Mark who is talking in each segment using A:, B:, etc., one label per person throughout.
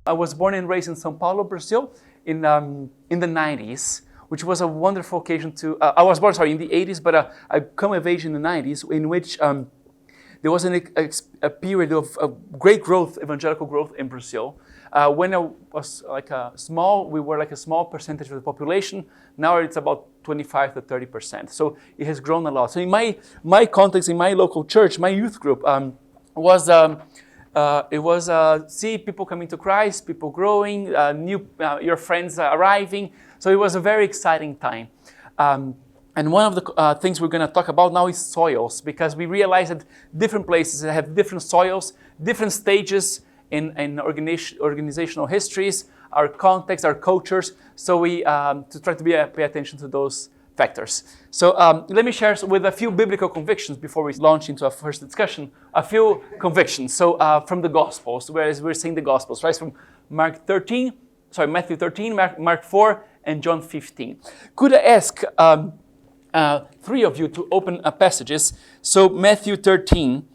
A: I was born and raised in São Paulo, Brazil, in the 90s, which was a wonderful occasion to... I was born, in the 80s, but I come of age in the 90s, in which there was a period of great growth, evangelical growth in Brazil. When I was we were like a small percentage of the population. Now it's about 25 to 30%. So it has grown a lot. So in my context, in my local church, my youth group was see people coming to Christ, people growing, your friends arriving. So it was a very exciting time. And one of the things we're going to talk about now is soils, because we realize that different places have different soils, different stages in organizational histories, our context, our cultures. So we to try to pay attention to those factors. So let me share with a few biblical convictions before we launch into our first discussion. A few convictions. So from the Gospels, whereas we're seeing the Gospels, right? From Matthew 13, Mark 4, and John 15. Could I ask three of you to open passages? So Matthew 13,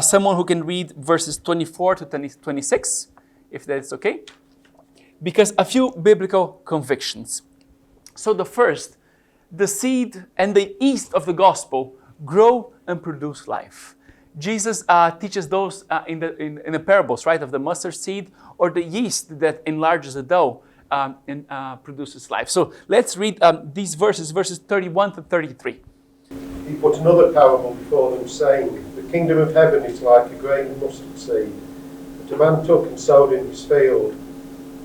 A: someone who can read verses 24 to 26, if that's okay. Because a few biblical convictions. So the first, the seed and the yeast of the gospel grow and produce life. Jesus teaches those in the parables, right, of the mustard seed or the yeast that enlarges the dough and produces life. So let's read these verses 31 to 33.
B: He put another parable before them, saying, "The kingdom of heaven is like a grain of mustard seed, that a man took and sowed in his field.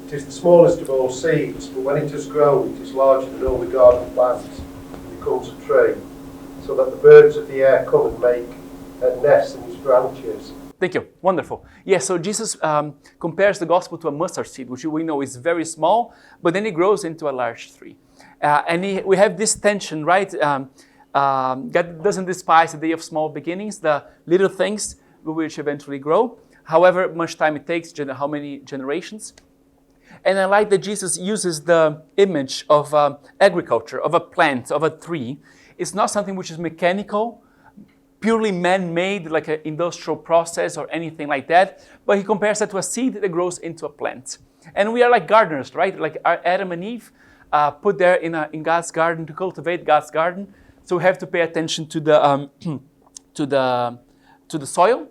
B: It is the smallest of all seeds, but when it has grown, it is larger than all the garden plants, and becomes a tree, so that the birds of the air come and make nests in its branches."
A: Thank you. Wonderful. Yes, so Jesus compares the gospel to a mustard seed, which we know is very small, but then it grows into a large tree. We have this tension, right? God doesn't despise the day of small beginnings, the little things which eventually grow, however much time it takes, how many generations. And I like that Jesus uses the image of agriculture, of a plant, of a tree. It's not something which is mechanical, purely man-made, like an industrial process or anything like that, but he compares that to a seed that grows into a plant. And we are like gardeners, right? Like Adam and Eve put there in God's garden to cultivate God's garden. So we have to pay attention to the soil,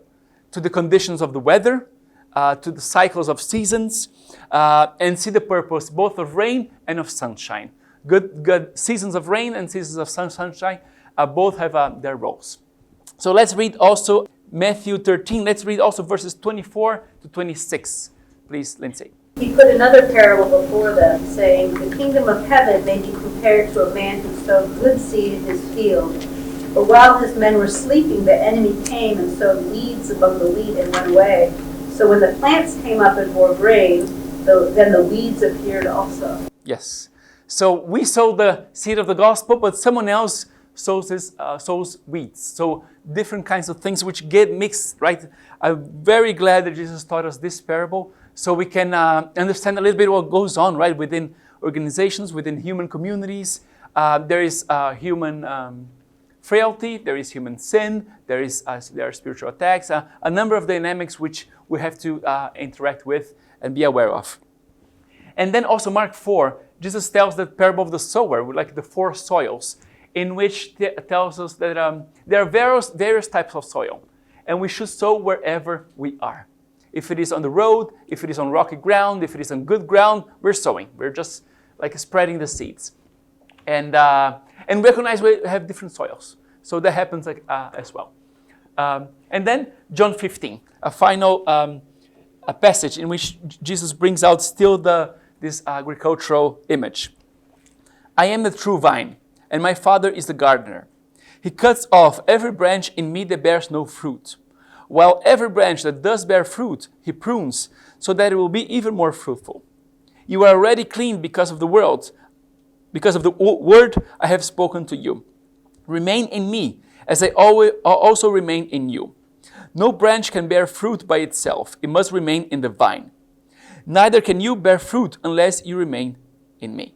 A: to the conditions of the weather, to the cycles of seasons, and see the purpose both of rain and of sunshine. Good seasons of rain and seasons of sunshine both have their roles. So let's read also Matthew 13. Let's read also verses 24 to 26. Please, Lindsay.
C: He put another parable before them, saying, "The kingdom of heaven may be compared to a man who sowed good seed in his field. But while his men were sleeping, the enemy came and sowed weeds among the wheat and went away. So when the plants came up and bore grain, then the weeds appeared also." Yes.
A: So we sow the seed of the gospel, but someone else sows weeds. So different kinds of things which get mixed, right? I'm very glad that Jesus taught us this parable so we can understand a little bit what goes on, right, within organizations, within human communities. There is human frailty, there is human sin, there are spiritual attacks, a number of dynamics which we have to interact with and be aware of. And then also Mark 4, Jesus tells the parable of the sower, like the four soils, in which tells us that there are various types of soil, and we should sow wherever we are. If it is on the road, if it is on rocky ground, if it is on good ground, we're sowing. We're just like spreading the seeds, and recognize we have different soils. So that happens as well. And then John 15, a final a passage in which Jesus brings out still this agricultural image. "I am the true vine, and my Father is the gardener. He cuts off every branch in me that bears no fruit, while every branch that does bear fruit, he prunes, so that it will be even more fruitful. You are already clean because of the word I have spoken to you. Remain in me, as I also remain in you. No branch can bear fruit by itself. It must remain in the vine. Neither can you bear fruit unless you remain in me."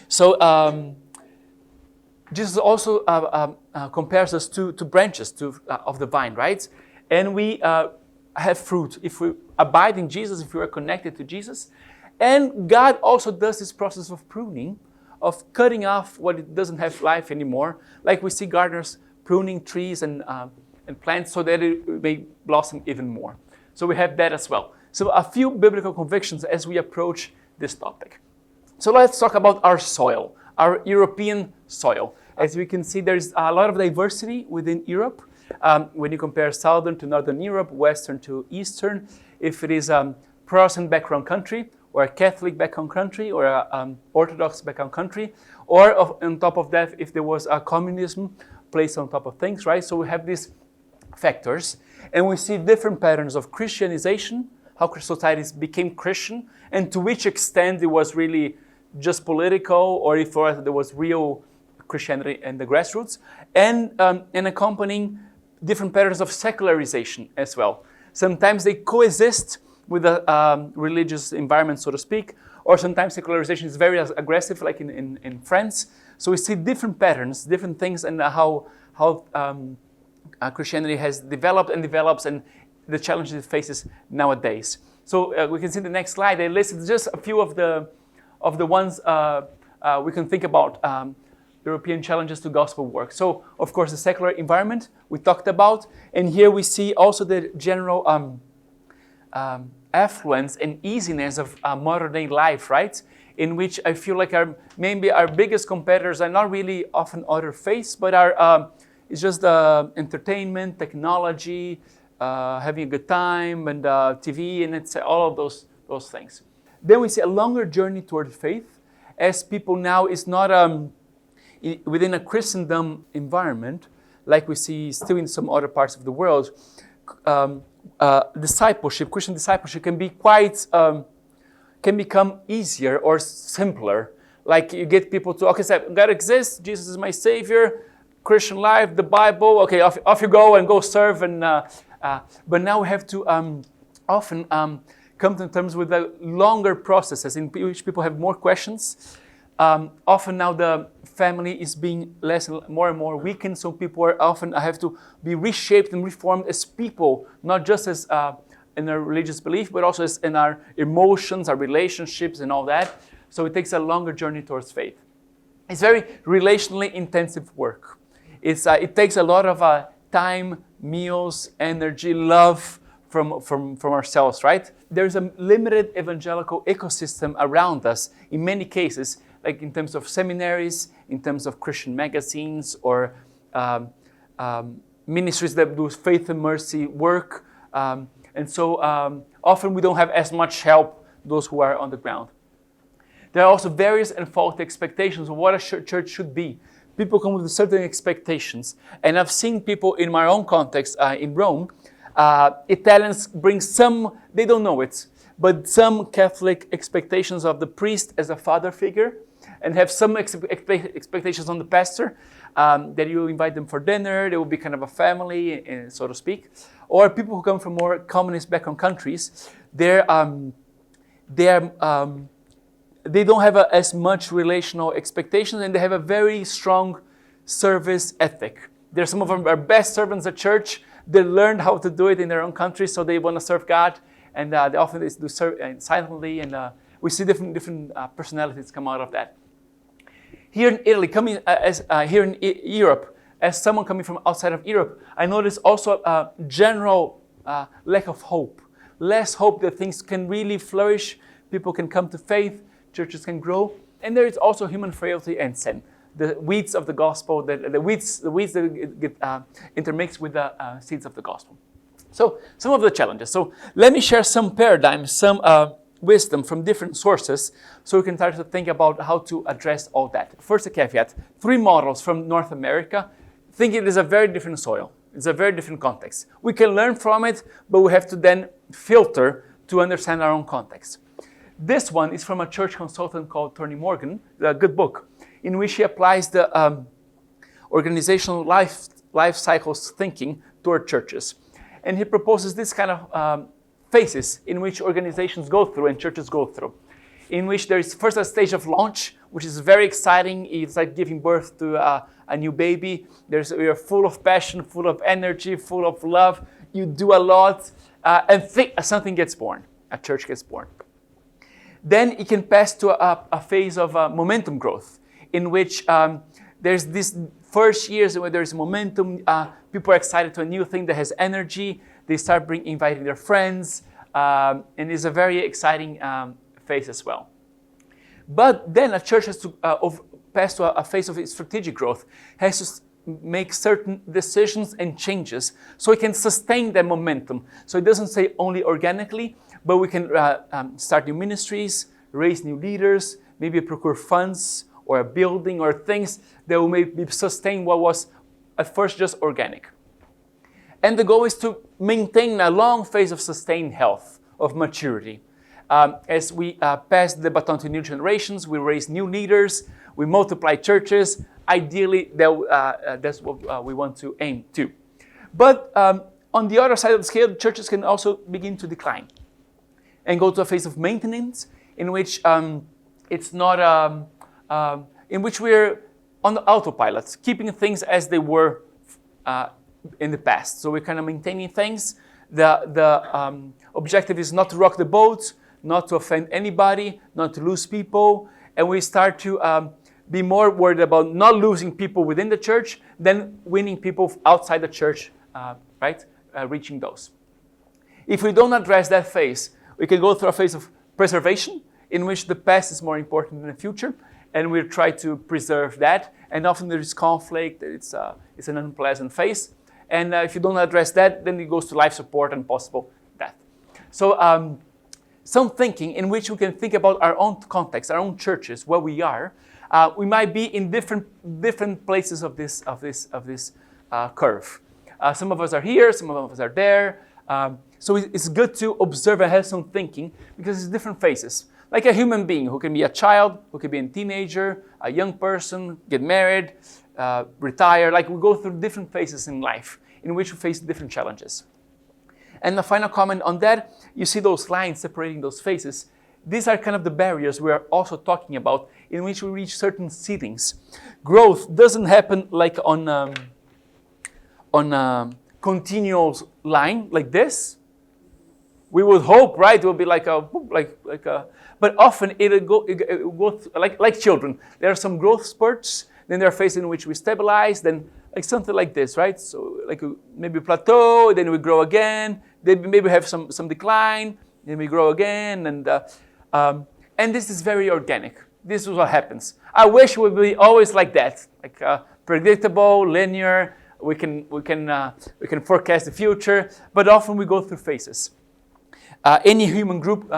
A: So Jesus also compares us to branches of the vine, right? And we have fruit, if we abide in Jesus, if we are connected to Jesus. And God also does this process of pruning, of cutting off what it doesn't have life anymore, like we see gardeners pruning trees and plants so that it may blossom even more. So we have that as well. So a few biblical convictions as we approach this topic. So let's talk about our soil, our European soil. As we can see, there's a lot of diversity within Europe. When you compare Southern to Northern Europe, Western to Eastern, if it is a Protestant background country, or a Catholic background country, or an Orthodox background country, or on top of that, if there was a communism placed on top of things, right? So we have these factors, and we see different patterns of Christianization, how societies became Christian, and to which extent it was really just political, or if there was real Christianity in the grassroots, and accompanying different patterns of secularization as well. Sometimes they coexist with a religious environment, so to speak, or sometimes secularization is very aggressive, like in France. So we see different patterns, different things, and how Christianity has developed and develops, and the challenges it faces nowadays. So we can see the next slide. I listed just a few of the ones we can think about. European challenges to gospel work. So, of course, the secular environment we talked about, and here we see also the general affluence and easiness of modern day life, right? In which I feel like maybe our biggest competitors are not really often other faiths, but it's just entertainment, technology, having a good time, and TV, and it's all of those things. Then we see a longer journey toward faith, as people now is not within a Christendom environment, like we see still in some other parts of the world. Discipleship, Christian discipleship can be can become easier or simpler. Like you get people to, okay, so God exists, Jesus is my Savior, Christian life, the Bible, okay, off you go and go serve. But now we have to often come to terms with the longer processes in which people have more questions. Often now the family is being more and more weakened, so people are often have to be reshaped and reformed as people, not just as in our religious belief, but also as in our emotions, our relationships, and all that. So it takes a longer journey towards faith. It's very relationally intensive work. It takes a lot of time, meals, energy, love from ourselves, right? There's a limited evangelical ecosystem around us in many cases, like in terms of seminaries, in terms of Christian magazines, or ministries that do faith and mercy work. And so often we don't have as much help, those who are on the ground. There are also various and faulty expectations of what a church should be. People come with certain expectations. And I've seen people in my own context in Rome, Italians bring some, they don't know it, but some Catholic expectations of the priest as a father figure, and have some expectations on the pastor, that you invite them for dinner, they will be kind of a family, so to speak. Or people who come from more communist background countries, they don't have as much relational expectations, and they have a very strong service ethic. They're some of our best servants at church. They learned how to do it in their own country, so they want to serve God, and they often do serve silently, and we see different personalities come out of that. Here in Italy, here in Europe, as someone coming from outside of Europe, I notice also a general lack of hope. Less hope that things can really flourish, people can come to faith, churches can grow, and there is also human frailty and sin. The weeds of the gospel, the weeds that get intermixed with the seeds of the gospel. So some of the challenges. So let me share some paradigms, some wisdom from different sources, so we can start to think about how to address all that. First, a caveat: 3 models from North America. Think it is a very different soil. It's a very different context. We can learn from it, but we have to then filter to understand our own context. This one is from a church consultant called Tony Morgan, a good book, in which he applies the organizational life cycles thinking toward churches. And he proposes this kind of phases in which organizations go through and churches go through, in which there is first a stage of launch, which is very exciting. It's like giving birth to a new baby. You're full of passion, full of energy, full of love. You do a lot. something gets born. A church gets born. Then it can pass to a phase of momentum growth, in which there's this first years where there's momentum. People are excited to a new thing that has energy. They start inviting their friends, and it's a very exciting phase as well. But then a church has to pass to a phase of strategic growth, has to make certain decisions and changes so it can sustain that momentum. So it doesn't say only organically, but we can start new ministries, raise new leaders, maybe procure funds or a building or things that will maybe sustain what was at first just organic. And the goal is to maintain a long phase of sustained health, of maturity. As we pass the baton to new generations, we raise new leaders, we multiply churches. Ideally, that's what we want to aim to. But on the other side of the scale, churches can also begin to decline and go to a phase of maintenance in which it's not, in which we're on the autopilot, keeping things as they were in the past. So we're kind of maintaining things. The objective is not to rock the boat, not to offend anybody, not to lose people, and we start to be more worried about not losing people within the church than winning people outside the church, right? Reaching those. If we don't address that phase, we can go through a phase of preservation in which the past is more important than the future, and we try to preserve that. And often there is conflict. It's an unpleasant phase. And if you don't address that, then it goes to life support and possible death. So some thinking in which we can think about our own context, our own churches, where we are. We might be in different places of this curve. Some of us are here, some of us are there. So it's good to observe and have some thinking because it's different phases. Like a human being who can be a child, who can be a teenager, a young person, get married, retire. Like we go through different phases in life in which we face different challenges. And the final comment on that, you see those lines separating those phases. These are kind of the barriers we are also talking about in which we reach certain ceilings. Growth doesn't happen like on a continuous line like this. We would hope, right? It will be like a, but often it'll go like children. There are some growth spurts, then there are phases in which we stabilize, then like something like this, right? So like maybe plateau, then we grow again, then maybe have some decline, then we grow again, and this is very organic. This is what happens. I wish it would be always like that, like predictable, linear. We can forecast the future, but often we go through phases. Any human group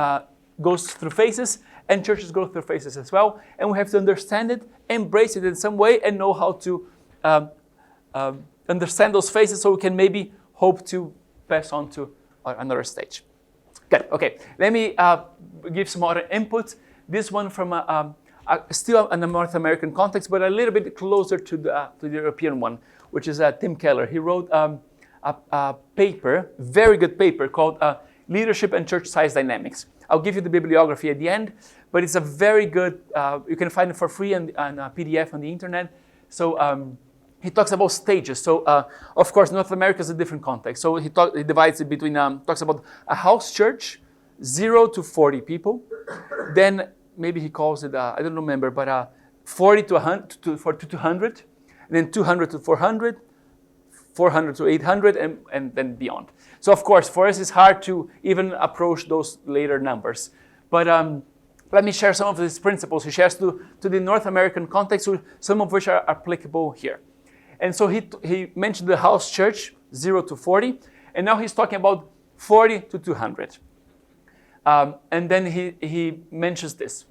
A: goes through phases, and churches go through phases as well. And we have to understand it, embrace it in some way, and know how to understand those phases so we can maybe hope to pass on to another stage. Good. Okay. Let me give some other input. This one from still in a North American context, but a little bit closer to the European one, which is Tim Keller. He wrote a paper, very good paper, called Leadership and Church Size Dynamics. I'll give you the bibliography at the end, but it's a very good, you can find it for free on a PDF on the internet. So he talks about stages. So of course, North America is a different context. So he divides it between, talks about a house church, 0 to 40 people. Then maybe he calls it, I don't remember, but 40 to 100 to 200, and then 200 to 400, 400 to 800, and then beyond. So of course, for us, it's hard to even approach those later numbers. But let me share some of these principles he shares to the North American context, some of which are applicable here. And so he mentioned the house church, 0 to 40, and now he's talking about 40 to 200. And then he mentions this.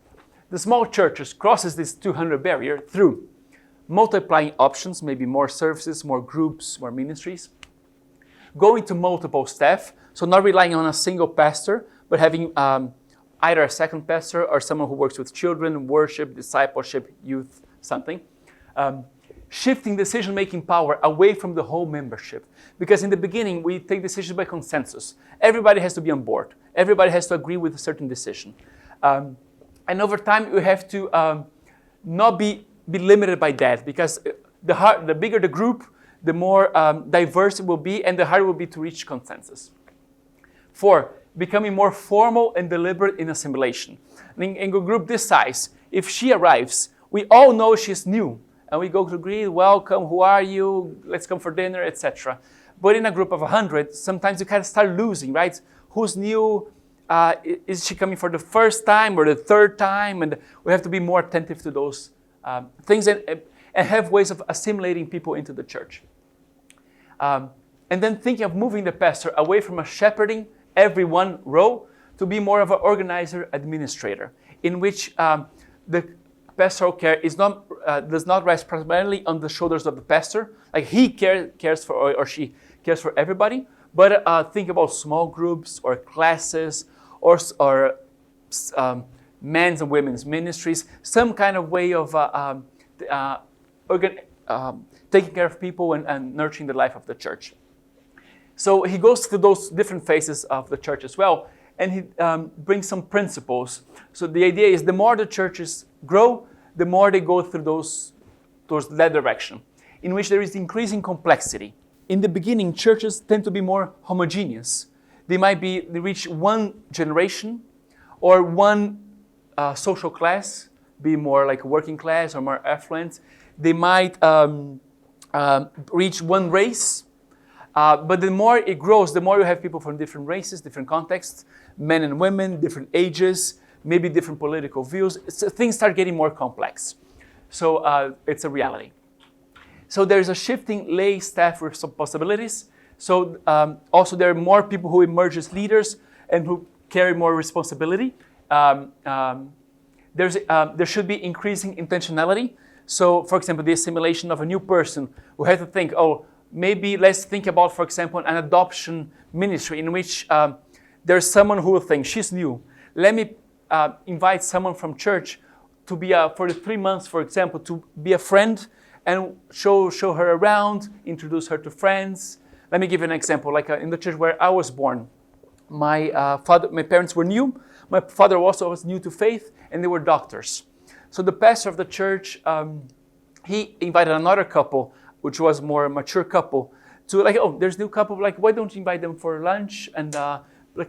A: The small churches crosses this 200 barrier through multiplying options, maybe more services, more groups, more ministries. Going to multiple staff, so not relying on a single pastor, but having either a second pastor or someone who works with children, worship, discipleship, youth, something. Shifting decision-making power away from the whole membership. Because in the beginning, we take decisions by consensus. Everybody has to be on board. Everybody has to agree with a certain decision. And over time, we have to not be limited by that, because the bigger the group, the more diverse it will be, and the harder it will be to reach consensus. 4, becoming more formal and deliberate in assimilation. In a group this size, if she arrives, we all know she's new. And we go to greet, welcome, who are you, let's come for dinner, etc. But in a group of 100, sometimes you kind of start losing, right? Who's new? Is she coming for the first time or the third time? And we have to be more attentive to those things and have ways of assimilating people into the church. And then thinking of moving the pastor away from a shepherding every one row to be more of an organizer, administrator, in which the pastoral care is not does not rest primarily on the shoulders of the pastor. Like he cares for or she cares for everybody, but think about small groups or classes or men's and women's ministries, some kind of way of taking care of people and nurturing the life of the church. So he goes through those different phases of the church as well, and he brings some principles. So the idea is the more the churches grow, the more they go through towards that direction, in which there is increasing complexity. In the beginning, churches tend to be more homogeneous. They reach one generation or one social class, be more like a working class or more affluent. They might reach one race. But the more it grows, the more you have people from different races, different contexts, men and women, different ages, maybe different political views. So things start getting more complex. So it's a reality. So there's a shifting lay staff responsibilities. So also there are more people who emerge as leaders and who carry more responsibility. There should be increasing intentionality. So for example, the assimilation of a new person, we have to think, maybe let's think about, for example, an adoption ministry in which there's someone who will think, she's new. Let me invite someone from church to be, for the 3 months, for example, to be a friend and show her around, introduce her to friends. Let me give you an example, like in the church where I was born. My parents were new. My father also was new to faith, and they were doctors. So the pastor of the church, he invited another couple, which was more a mature couple, to there's a new couple, why don't you invite them for lunch and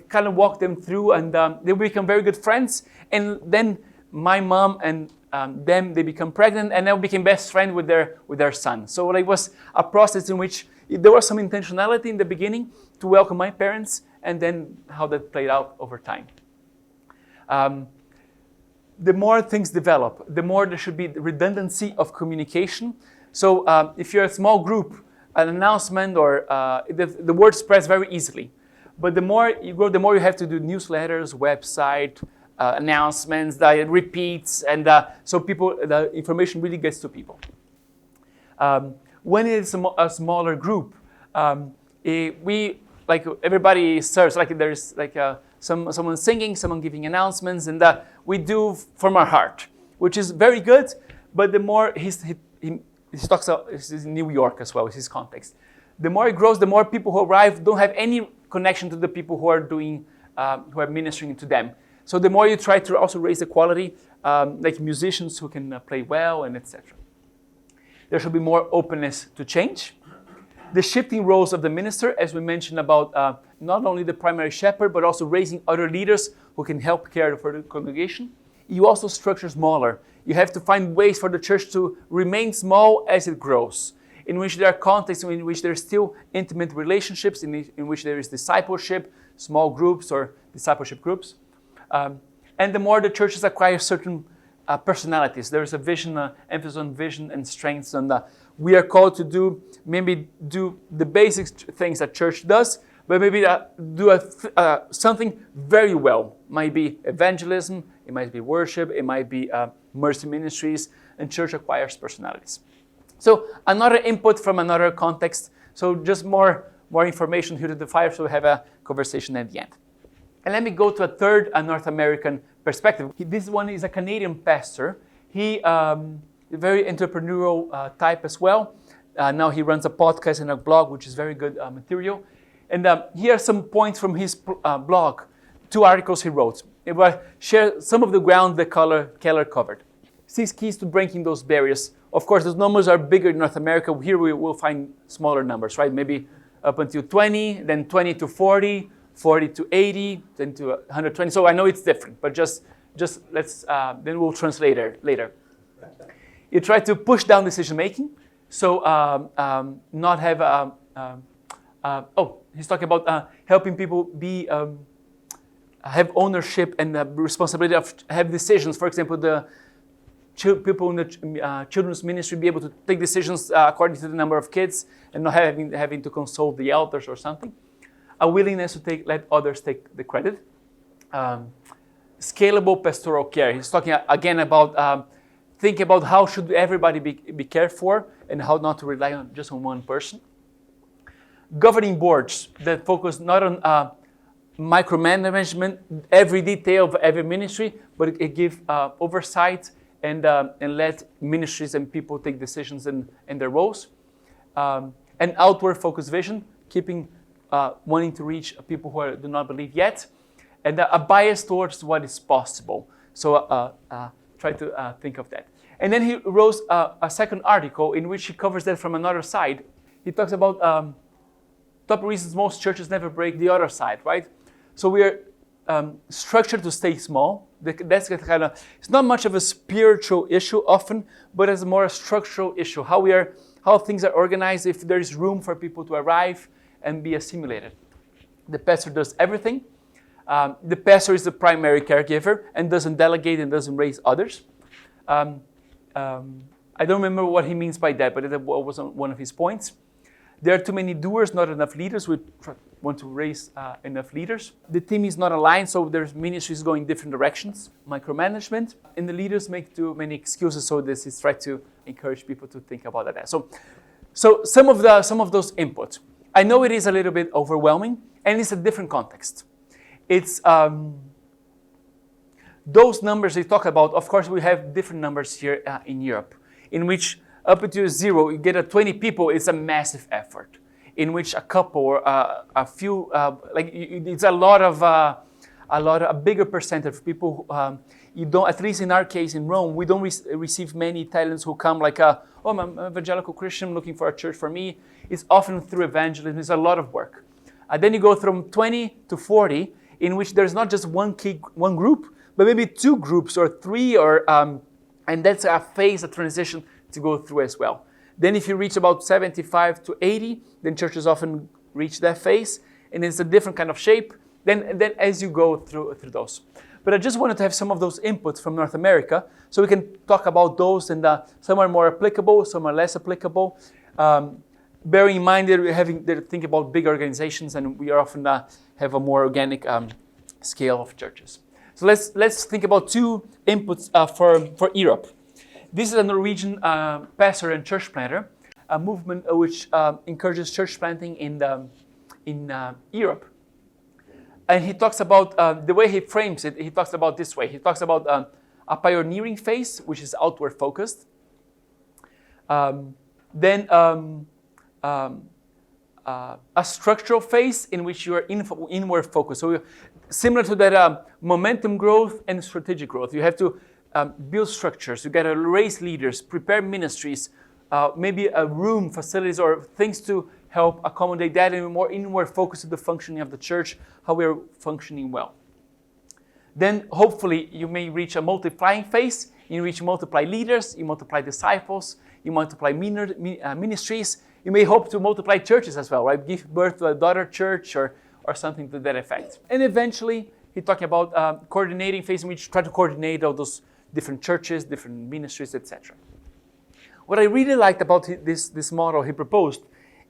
A: kind of walk them through, and they become very good friends. And then my mom and them, they become pregnant, and now became best friends with their son. So it was a process in which there was some intentionality in the beginning to welcome my parents, and then how that played out over time. The more things develop, the more there should be redundancy of communication. So if you're a small group, an announcement or the word spreads very easily. But the more you grow, the more you have to do newsletters, website, announcements, repeats, and so the information really gets to people. When it's a smaller group, everybody serves. There's someone singing, someone giving announcements, and we do from our heart, which is very good. But the more he talks about, this is in New York as well, is his context. The more it grows, the more people who arrive don't have any connection to the people who are who are ministering to them. So the more you try to also raise the quality, like musicians who can play well and etc. There should be more openness to change. The shifting roles of the minister, as we mentioned about not only the primary shepherd, but also raising other leaders who can help care for the congregation. You also structure smaller. You have to find ways for the church to remain small as it grows, in which there are contexts in which there are still intimate relationships, in which there is discipleship, small groups or discipleship groups. And the more the churches acquire certain personalities, there's a vision, emphasis on vision and strengths, and we are called to do the basic things that church does, but maybe do something very well. Might be evangelism, it might be worship, it might be mercy ministries, and church acquires personalities. So another input from another context. So just more information here to the fire, so we have a conversation at the end. And let me go to a third North American perspective. This one is a Canadian pastor. He very entrepreneurial type as well. Now he runs a podcast and a blog, which is very good material. And here are some points from his blog, 2 articles he wrote. It will share some of the ground that Keller covered. 6 keys to breaking those barriers. Of course, those numbers are bigger in North America. Here we will find smaller numbers, right? Maybe up until 20, then 20 to 40, 40 to 80, then to 120. So I know it's different, but just let's, then we'll translate it later. You try to push down decision making. So not have, he's talking about helping people be, have ownership and the responsibility of have decisions. For example, the people in the children's ministry be able to take decisions according to the number of kids and not having to consult the elders or something. A willingness to let others take the credit. Scalable pastoral care. He's talking again about think about how should everybody be cared for and how not to rely on just on one person. Governing boards that focus not on micromanagement, every detail of every ministry, but it give oversight and let ministries and people take decisions in their roles. An outward focused vision, keeping wanting to reach people who do not believe yet, and a bias towards what is possible. So try to think of that. And then he wrote a second article in which he covers that from another side. He talks about top reasons most churches never break, the other side, right? So we are structured to stay small. That's kind of, it's not much of a spiritual issue often, but it's more a structural issue. How things are organized, if there is room for people to arrive and be assimilated. The pastor does everything. The pastor is the primary caregiver and doesn't delegate and doesn't raise others. I don't remember what he means by that, but it was one of his points. There are too many doers, not enough leaders. We want to raise enough leaders. The team is not aligned, so there's ministries going different directions. Micromanagement, and the leaders make too many excuses. So this is try to encourage people to think about that. So some of those inputs. I know it is a little bit overwhelming, and it's a different context. It's those numbers they talk about. Of course, we have different numbers here in Europe, in which up to 0, you get 20 people. It's a massive effort. In which a couple or a few, it's a bigger percentage of people. You don't, at least in our case in Rome, we don't receive many Italians who come like, I'm an evangelical Christian looking for a church for me. It's often through evangelism. It's a lot of work. Then you go from 20 to 40, in which there's not just one group, but maybe 2 groups or 3, and that's a phase, a transition to go through as well. Then if you reach about 75 to 80, then churches often reach that phase, and it's a different kind of shape. Then as you go through those. But I just wanted to have some of those inputs from North America, so we can talk about those, and some are more applicable, some are less applicable. Bearing in mind that they're thinking about big organizations, and we often have a more organic scale of churches. So let's think about 2 inputs for Europe. This is a Norwegian pastor and church planter, a movement which encourages church planting in Europe. And he talks about the way he frames it. He talks about this way. He talks about a pioneering phase, which is outward focused. Then a structural phase in which you are inward focused. So similar to that momentum growth and strategic growth. You have to build structures. You got to raise leaders, prepare ministries, maybe a room, facilities, or things to help accommodate that, and more inward focus to the functioning of the church, how we are functioning well. Then hopefully you may reach a multiplying phase. You reach multiply leaders, you multiply disciples, you multiply ministries. You may hope to multiply churches as well, right? Give birth to a daughter church or something to that effect. And eventually, he's talking about coordinating phase in which you try to coordinate all those different churches, different ministries, etc. What I really liked about this model he proposed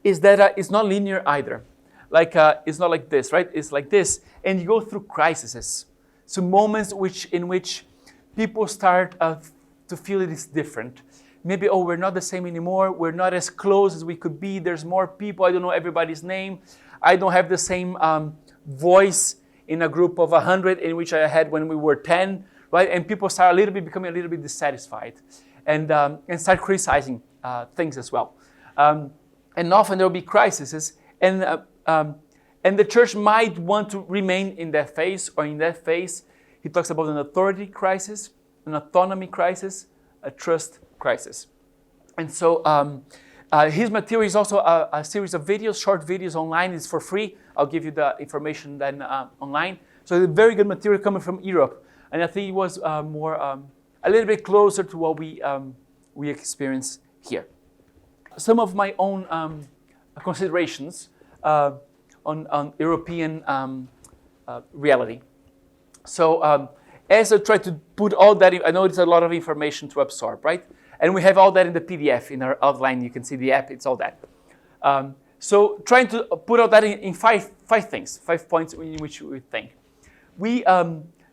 A: is that it's not linear either. It's not like this, right? It's like this, and you go through crises. So moments in which people start to feel it is different. Maybe, we're not the same anymore. We're not as close as we could be. There's more people. I don't know everybody's name. I don't have the same voice in a group of 100 in which I had when we were 10, right? And people start becoming a little bit dissatisfied and start criticizing things as well. And often there will be crises, and the church might want to remain in that phase or in that phase. He talks about an authority crisis, an autonomy crisis, a trust crisis. And so His material is also a series of videos, short videos online. It's for free. I'll give you the information then online. So it's very good material coming from Europe. And I think it was a little bit closer to what we experience here. Some of my own considerations on European reality. So as I try to put all that, I know it's a lot of information to absorb, right? And we have all that in the PDF, in our outline. You can see the app, it's all that. So trying to put all that in five things, 5 points in which we think. We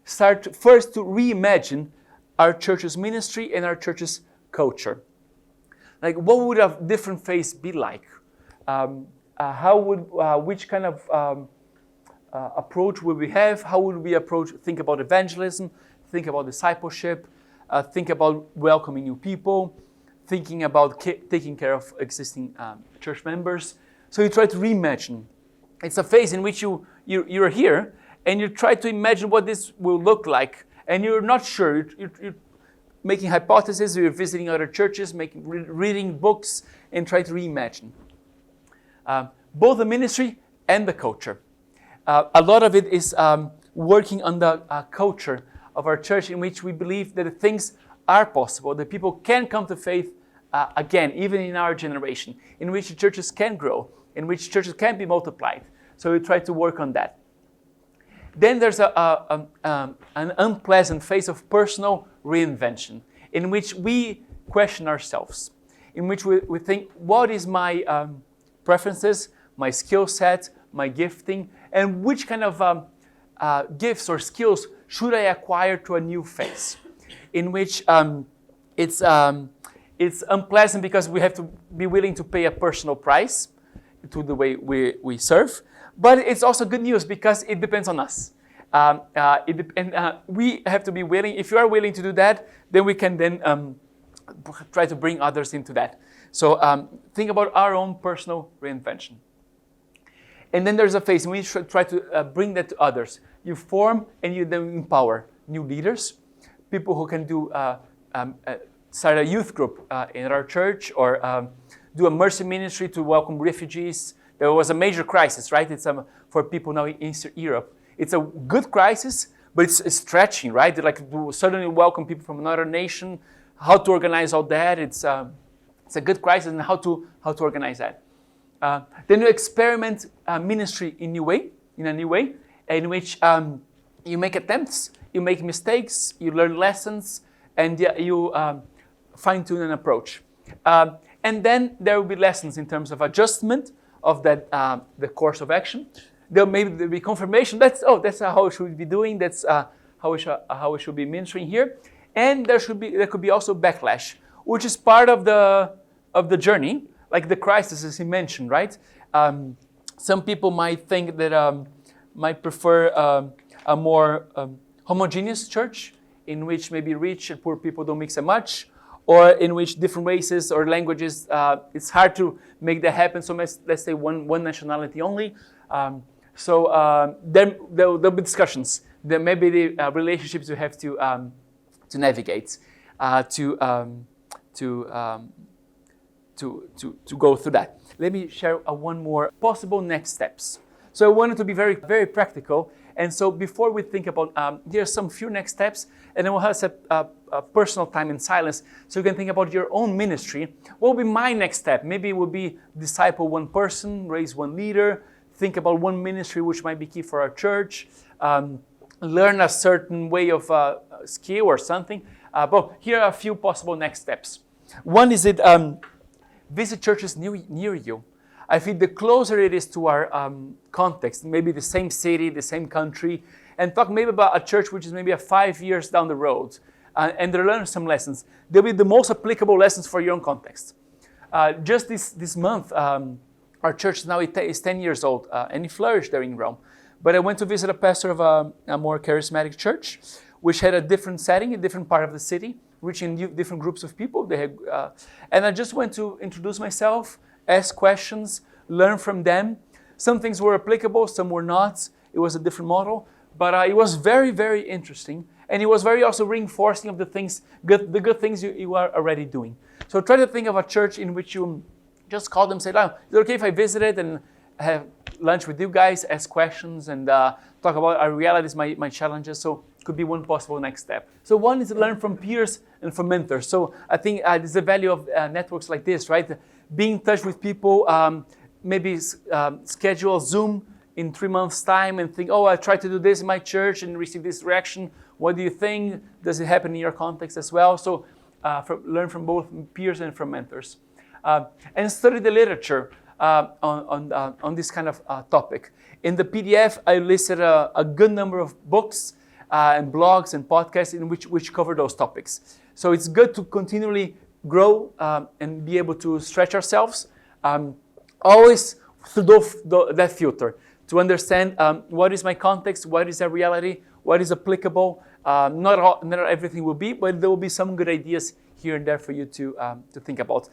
A: start first to reimagine our church's ministry and our church's culture. Like, what would a different face be like? Which kind of approach would we have? How would we think about evangelism, think about discipleship, think about welcoming new people, thinking about taking care of existing church members. So you try to reimagine. It's a phase in which you're here and you try to imagine what this will look like, and you're not sure. You're making hypotheses, you're visiting other churches, reading books, and try to reimagine. Both the ministry and the culture. A lot of it is working on the culture of our church, in which we believe that things are possible, that people can come to faith again, even in our generation, in which churches can grow, in which churches can be multiplied. So we try to work on that. Then there's an unpleasant phase of personal reinvention, in which we question ourselves, in which we think, what is my preferences, my skill set, my gifting, and which kind of gifts or skills should I acquire to a new phase, in which it's unpleasant because we have to be willing to pay a personal price to the way we serve. But it's also good news because it depends on us. We have to be willing. If you are willing to do that, then we can then try to bring others into that. So think about our own personal reinvention. And then there's a phase in which we try to bring that to others. You form and you then empower new leaders, people who can do start a youth group in our church, or do a mercy ministry to welcome refugees. There was a major crisis, right? It's for people now in Eastern Europe. It's a good crisis, but it's stretching, right? They like to suddenly welcome people from another nation. How to organize all that? It's a good crisis, and how to organize that. Then you experiment ministry in a new way, in which you make attempts, you make mistakes, you learn lessons, and you fine-tune an approach. And then there will be lessons in terms of adjustment of that the course of action. There will be confirmation. That's how we should be doing. That's how we should be ministering here. And there could be also backlash, which is part of the journey, like the crisis as he mentioned, right? Some people might think that might prefer a more homogeneous church, in which maybe rich and poor people don't mix that much, or in which different races or languages, it's hard to make that happen. So let's say one nationality only. Then there'll be discussions. There may be the relationships you have to navigate, to go through that. Let me share one more possible next steps. So I wanted to be very, very practical. And so before we think about, here are some few next steps, and then we'll have a personal time in silence so you can think about your own ministry. What will be my next step? Maybe it will be disciple one person, raise one leader, think about one ministry which might be key for our church, learn a certain way of skill or something. But here are a few possible next steps. One is visit churches near you. I think the closer it is to our context, maybe the same city, the same country, and talk maybe about a church which is maybe 5 years down the road, and learn some lessons. They'll be the most applicable lessons for your own context. Just this month, our church now is 10 years old, and it flourished there in Rome. But I went to visit a pastor of a more charismatic church, which had a different setting, a different part of the city, reaching different groups of people. And I just went to introduce myself, ask questions, learn from them. Some things were applicable, some were not. It was a different model, but it was very, very interesting. And it was very also reinforcing of the good things you are already doing. So try to think of a church in which you just call them, say, "Oh, is it okay if I visited and have lunch with you guys, ask questions, and talk about our realities, my challenges?" So it could be one possible next step. So one is to learn from peers and from mentors. So I think there's the value of networks like this, right? Being in touch with people, maybe schedule Zoom in 3 months' time and think, "Oh, I tried to do this in my church and received this reaction. What do you think? Does it happen in your context as well?" So learn from both peers and from mentors. And study the literature on this kind of topic. In the PDF, I listed a good number of books and blogs and podcasts in which cover those topics. So it's good to continually grow and be able to stretch ourselves, always through that filter, to understand what is my context, what is a reality, what is applicable. Not everything will be, but there will be some good ideas here and there for you to think about.